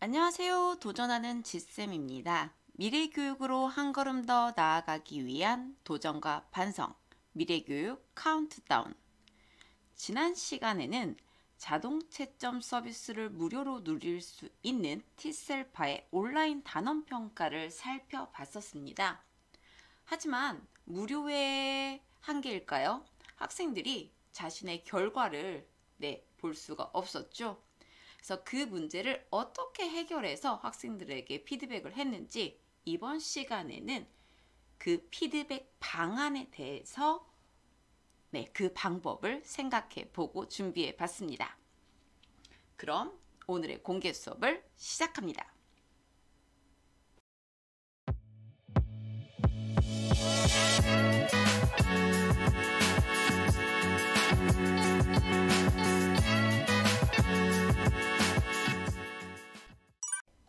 안녕하세요. 도전하는 지쌤입니다. 미래 교육으로 한 걸음 더 나아가기 위한 도전과 반성, 미래교육 카운트다운. 지난 시간에는 자동 채점 서비스를 무료로 누릴 수 있는 티셀파의 온라인 단원 평가를 살펴봤었습니다. 하지만 무료의 한계일까요? 학생들이 자신의 결과를 볼 수가 없었죠. 그래서 그 문제를 어떻게 해결해서 학생들에게 피드백을 했는지 이번 시간에는 그 피드백 방안에 대해서 그 방법을 생각해 보고 준비해 봤습니다. 그럼 오늘의 공개 수업을 시작합니다.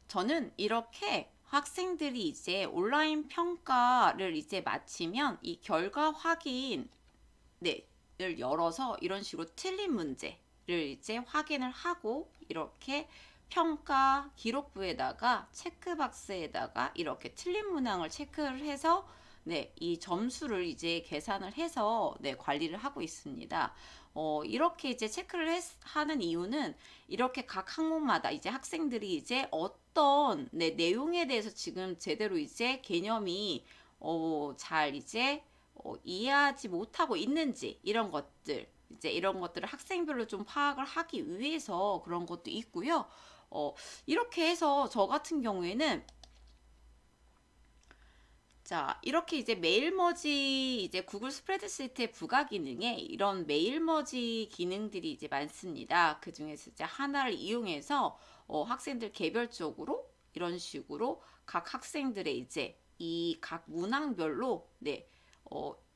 저는 이렇게 학생들이 이제 온라인 평가를 이제 마치면 이 결과 확인을 열어서 이런 식으로 틀린 문제를 이제 확인을 하고 이렇게 평가 기록부에다가 체크박스에다가 이렇게 틀린 문항을 체크를 해서 이 점수를 이제 계산을 해서 관리를 하고 있습니다. 이렇게 이제 체크를 하는 이유는 이렇게 각 항목마다 이제 학생들이 이제 어떤 내용에 대해서 지금 제대로 이제 개념이 잘 이제 이해하지 못하고 있는지 이런 것들 이제 이런 것들을 학생별로 좀 파악을 하기 위해서 그런 것도 있고요. 이렇게 해서 저 같은 경우에는 자, 이렇게 이제 메일 머지 이제 구글 스프레드시트의 부가 기능에 이런 메일 머지 기능들이 이제 많습니다. 그 중에서 이제 하나를 이용해서 학생들 개별적으로 이런 식으로 각 학생들의 이제 이 각 문항별로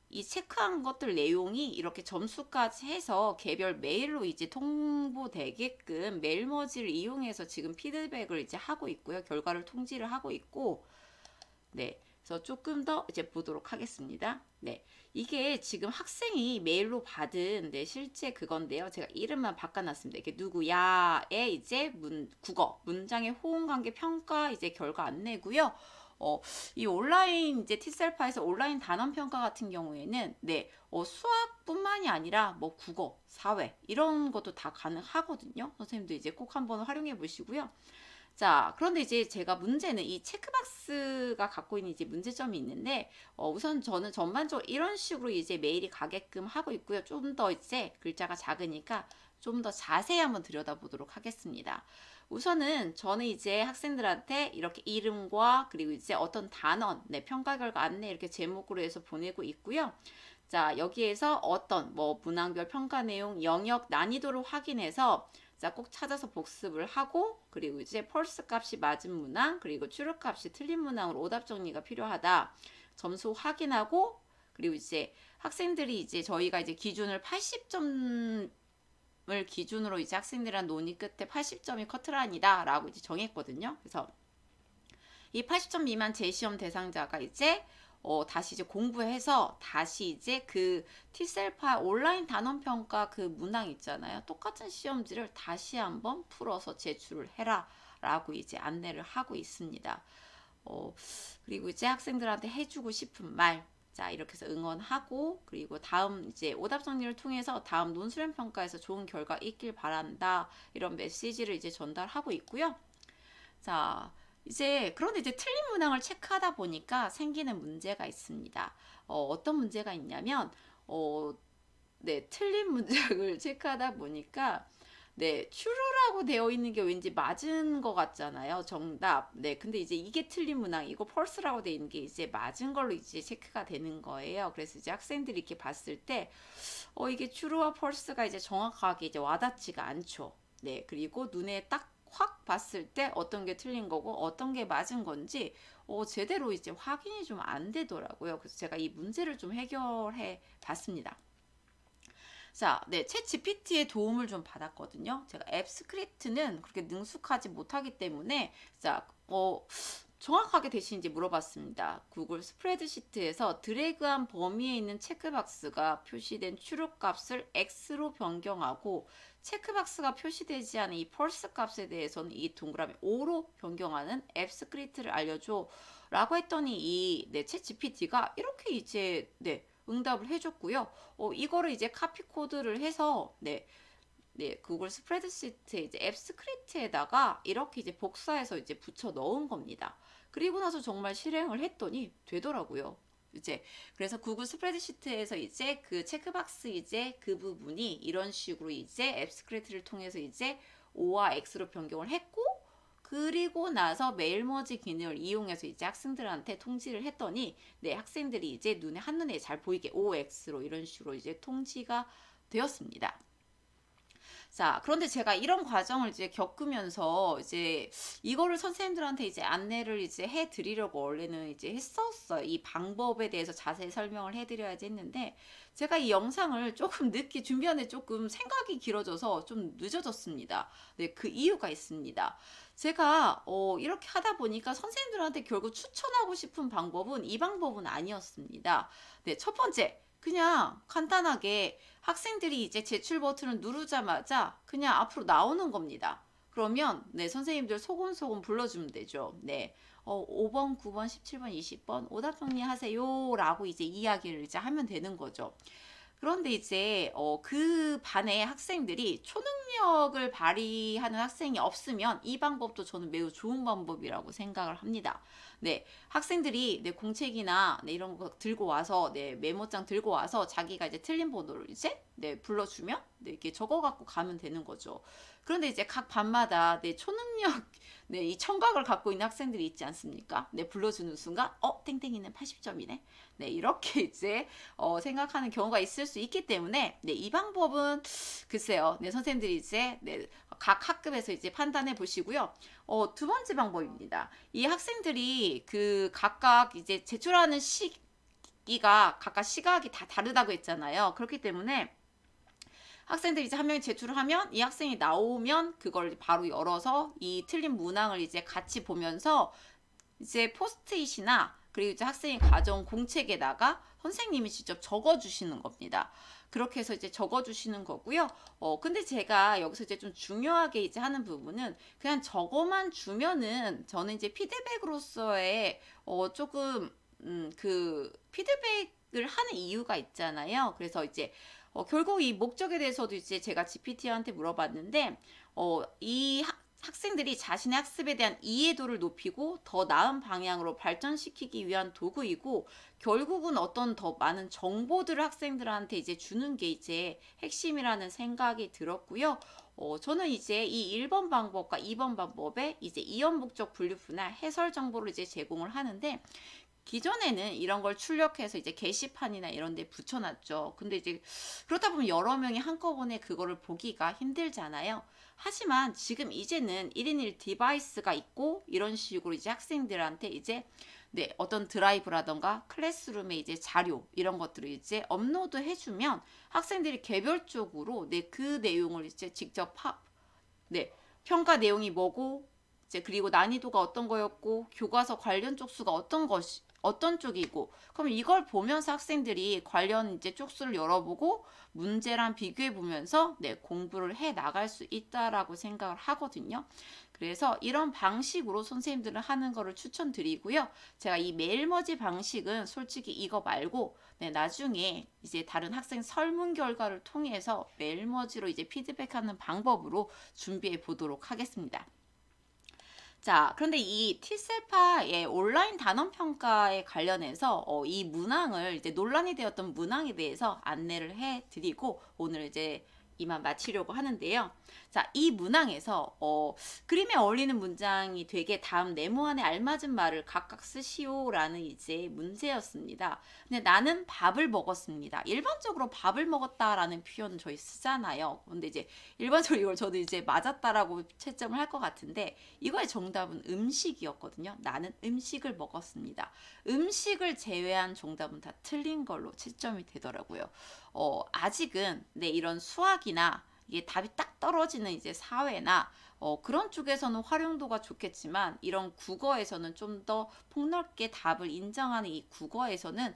이 체크한 것들 내용이 이렇게 점수까지 해서 개별 메일로 이제 통보되게끔 메일 머지를 이용해서 지금 피드백을 이제 하고 있고요. 결과를 통지를 하고 있고 그래서 조금 더 이제 보도록 하겠습니다. 이게 지금 학생이 메일로 받은 실제 그건데요. 제가 이름만 바꿔놨습니다. 이게 누구야의 이제 국어 문장의 호응 관계 평가 이제 결과 안내고요. 이 온라인 이제 티셀파에서 온라인 단원 평가 같은 경우에는 수학뿐만이 아니라 뭐 국어, 사회 이런 것도 다 가능하거든요. 선생님도 이제 꼭 한번 활용해 보시고요. 자, 그런데 이제 제가 문제는 이 체크박스가 갖고 있는 이제 문제점이 있는데, 우선 저는 전반적으로 이런 식으로 이제 메일이 가게끔 하고 있고요. 좀 더 이제 글자가 작으니까 좀 더 자세히 한번 들여다보도록 하겠습니다. 우선은 저는 이제 학생들한테 이렇게 이름과 그리고 이제 어떤 단원, 평가 결과 안내 이렇게 제목으로 해서 보내고 있고요. 자, 여기에서 어떤 문항별 평가 내용, 영역, 난이도를 확인해서 자, 꼭 찾아서 복습을 하고 그리고 이제 펄스 값이 맞은 문항 그리고 추측 값이 틀린 문항으로 오답 정리가 필요하다. 점수 확인하고 그리고 이제 학생들이 이제 저희가 이제 기준을 80점을 기준으로 이제 학생들이랑 논의 끝에 80점이 커트라인이다 라고 이제 정했거든요. 그래서 이 80점 미만 재시험 대상자가 이제 다시 이제 공부해서 다시 이제 그 티셀파 온라인 단원평가 그 문항 있잖아요. 똑같은 시험지를 다시 한번 풀어서 제출을 해라 라고 이제 안내를 하고 있습니다. 그리고 이제 학생들한테 해주고 싶은 말. 자, 이렇게 해서 응원하고 그리고 다음 이제 오답 정리를 통해서 다음 논술형 평가에서 좋은 결과 있길 바란다. 이런 메시지를 이제 전달하고 있고요. 자, 그런데 이제 틀린 문항을 체크하다 보니까 생기는 문제가 있습니다. 어떤 문제가 있냐면, 틀린 문장을 체크하다 보니까, true라고 되어 있는 게 왠지 맞은 것 같잖아요. 정답. 근데 이제 이게 틀린 문항이고, false라고 되어 있는 게 이제 맞은 걸로 이제 체크가 되는 거예요. 그래서 이제 학생들이 이렇게 봤을 때, 이게 true와 false가 이제 정확하게 이제 와닿지가 않죠. 그리고 눈에 딱 확 봤을 때 어떤 게 틀린 거고 어떤 게 맞은 건지 제대로 이제 확인이 좀 안 되더라고요. 그래서 제가 이 문제를 좀 해결해 봤습니다. 자, 챗 GPT의 도움을 좀 받았거든요. 제가 앱 스크립트는 그렇게 능숙하지 못하기 때문에 자, 정확하게 대신 이제 물어봤습니다. 구글 스프레드시트에서 드래그한 범위에 있는 체크박스가 표시된 출력값을 X로 변경하고 체크박스가 표시되지 않은 이 펄스 값에 대해서는 이 동그라미 O로 변경하는 앱 스크립트를 알려줘 라고 했더니 이 챗 GPT가 이렇게 이제 응답을 해줬고요. 이거를 이제 카피 코드를 해서 구글 스프레드시트 이제 앱 스크립트에다가 이렇게 이제 복사해서 이제 붙여 넣은 겁니다. 그리고 나서 정말 실행을 했더니 되더라고요. 이제 그래서 구글 스프레드시트에서 이제 그 체크박스 이제 그 부분이 이런 식으로 이제 앱 스크립트를 통해서 이제 O와 X로 변경을 했고, 그리고 나서 메일 머지 기능을 이용해서 이제 학생들한테 통지를 했더니 학생들이 이제 한눈에 잘 보이게 OX로 이런 식으로 이제 통지가 되었습니다. 자, 그런데 제가 이런 과정을 이제 겪으면서 이제 이거를 선생님들한테 이제 안내를 이제 해 드리려고 원래는 이제 했었어요. 이 방법에 대해서 자세히 설명을 해 드려야지 했는데, 제가 이 영상을 조금 늦게 준비하는데 조금 생각이 길어져서 좀 늦어졌습니다. 그 이유가 있습니다. 제가 이렇게 하다 보니까 선생님들한테 결국 추천하고 싶은 방법은 이 방법은 아니었습니다. 첫 번째, 그냥 간단하게 학생들이 이제 제출 버튼을 누르자마자 그냥 앞으로 나오는 겁니다. 그러면 선생님들 소곤소곤 불러주면 되죠. 5번, 9번, 17번, 20번 오답 정리하세요 라고 이제 이야기를 이제 하면 되는 거죠. 그런데 이제 그 반에 학생들이 초능력을 발휘하는 학생이 없으면 이 방법도 저는 매우 좋은 방법이라고 생각을 합니다. 학생들이 공책이나 이런 거 들고 와서 메모장 들고 와서 자기가 이제 틀린 번호를 이제 불러주면 이렇게 적어갖고 가면 되는 거죠. 그런데 이제 각 반마다 초능력 이 청각을 갖고 있는 학생들이 있지 않습니까? 불러주는 순간 땡땡이는 80점이네. 이렇게 이제 생각하는 경우가 있을 수 있기 때문에 이 방법은 글쎄요. 선생님들이 이제 각 학급에서 이제 판단해 보시고요. 두 번째 방법입니다. 이 학생들이 그 각각 이제 제출하는 시기가 각각 시각이 다 다르다고 했잖아요. 그렇기 때문에 학생들이 이제 한 명이 제출을 하면 이 학생이 나오면 그걸 바로 열어서 이 틀린 문항을 이제 같이 보면서 이제 포스트잇이나 그리고 이제 학생이 가져온 공책에다가 선생님이 직접 적어주시는 겁니다. 그렇게 해서 이제 적어주시는 거고요. 근데 제가 여기서 이제 좀 중요하게 이제 하는 부분은 그냥 적어만 주면은 저는 이제 피드백으로서의 조금 그 피드백을 하는 이유가 있잖아요. 그래서 이제 결국 이 목적에 대해서도 이제 제가 GPT한테 물어봤는데 이 학생들이 자신의 학습에 대한 이해도를 높이고 더 나은 방향으로 발전시키기 위한 도구이고, 결국은 어떤 더 많은 정보들을 학생들한테 이제 주는 게 이제 핵심이라는 생각이 들었고요. 저는 이제 이 1번 방법과 2번 방법에 이제 이원 목적 분류표나 해설 정보를 이제 제공을 하는데, 기존에는 이런 걸 출력해서 이제 게시판이나 이런 데 붙여놨죠. 근데 이제 그렇다 보면 여러 명이 한꺼번에 그거를 보기가 힘들잖아요. 하지만 지금 이제는 1인 1 디바이스가 있고 이런 식으로 이제 학생들한테 이제 어떤 드라이브라던가 클래스룸에 이제 자료 이런 것들을 이제 업로드 해주면 학생들이 개별적으로 그 내용을 이제 직접 평가 내용이 뭐고 이제 그리고 난이도가 어떤 거였고 교과서 관련 쪽수가 어떤 쪽이고, 그럼 이걸 보면서 학생들이 관련 이제 쪽수를 열어보고 문제랑 비교해 보면서 공부를 해 나갈 수 있다라고 생각을 하거든요. 그래서 이런 방식으로 선생님들은 하는 거를 추천드리고요. 제가 이 메일머지 방식은 솔직히 이거 말고 나중에 이제 다른 학생 설문 결과를 통해서 메일머지로 이제 피드백하는 방법으로 준비해 보도록 하겠습니다. 자, 그런데 이 티셀파의 온라인 단원 평가에 관련해서 이 문항을 이제 논란이 되었던 문항에 대해서 안내를 해 드리고 오늘 이제 이만 마치려고 하는데요. 자, 이 문항에서 그림에 어울리는 문장이 되게 다음 네모안에 알맞은 말을 각각 쓰시오라는 이제 문제였습니다. 근데 나는 밥을 먹었습니다. 일반적으로 밥을 먹었다라는 표현 저희 쓰잖아요. 근데 이제 일반적으로 이걸 저도 이제 맞았다라고 채점을 할 것 같은데 이거의 정답은 음식이었거든요. 나는 음식을 먹었습니다. 음식을 제외한 정답은 다 틀린 걸로 채점이 되더라고요. 아직은 이런 수학이나 이게 답이 딱 떨어지는 이제 사회나 그런 쪽에서는 활용도가 좋겠지만 이런 국어에서는 좀 더 폭넓게 답을 인정하는 이 국어에서는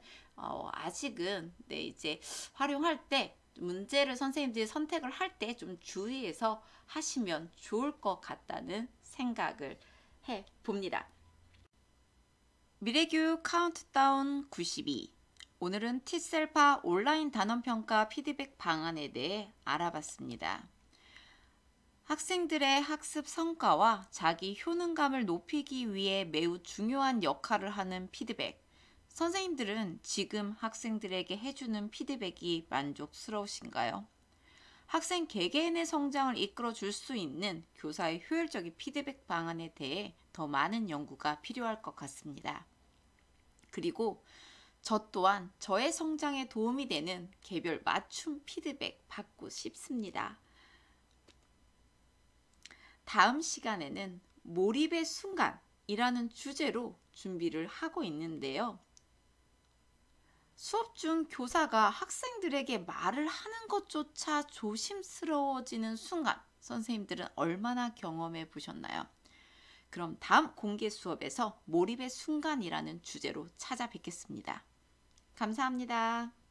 아직은 네, 이제 활용할 때 문제를 선생님들이 선택을 할 때 좀 주의해서 하시면 좋을 것 같다는 생각을 해 봅니다. 미래교육 카운트다운 92. 오늘은 티셀파 온라인 단원평가 피드백 방안에 대해 알아봤습니다. 학생들의 학습 성과와 자기 효능감을 높이기 위해 매우 중요한 역할을 하는 피드백. 선생님들은 지금 학생들에게 해주는 피드백이 만족스러우신가요? 학생 개개인의 성장을 이끌어 줄 수 있는 교사의 효율적인 피드백 방안에 대해 더 많은 연구가 필요할 것 같습니다. 그리고 저 또한 저의 성장에 도움이 되는 개별 맞춤 피드백 받고 싶습니다. 다음 시간에는 몰입의 순간이라는 주제로 준비를 하고 있는데요. 수업 중 교사가 학생들에게 말을 하는 것조차 조심스러워지는 순간, 선생님들은 얼마나 경험해 보셨나요? 그럼 다음 공개 수업에서 몰입의 순간이라는 주제로 찾아뵙겠습니다. 감사합니다.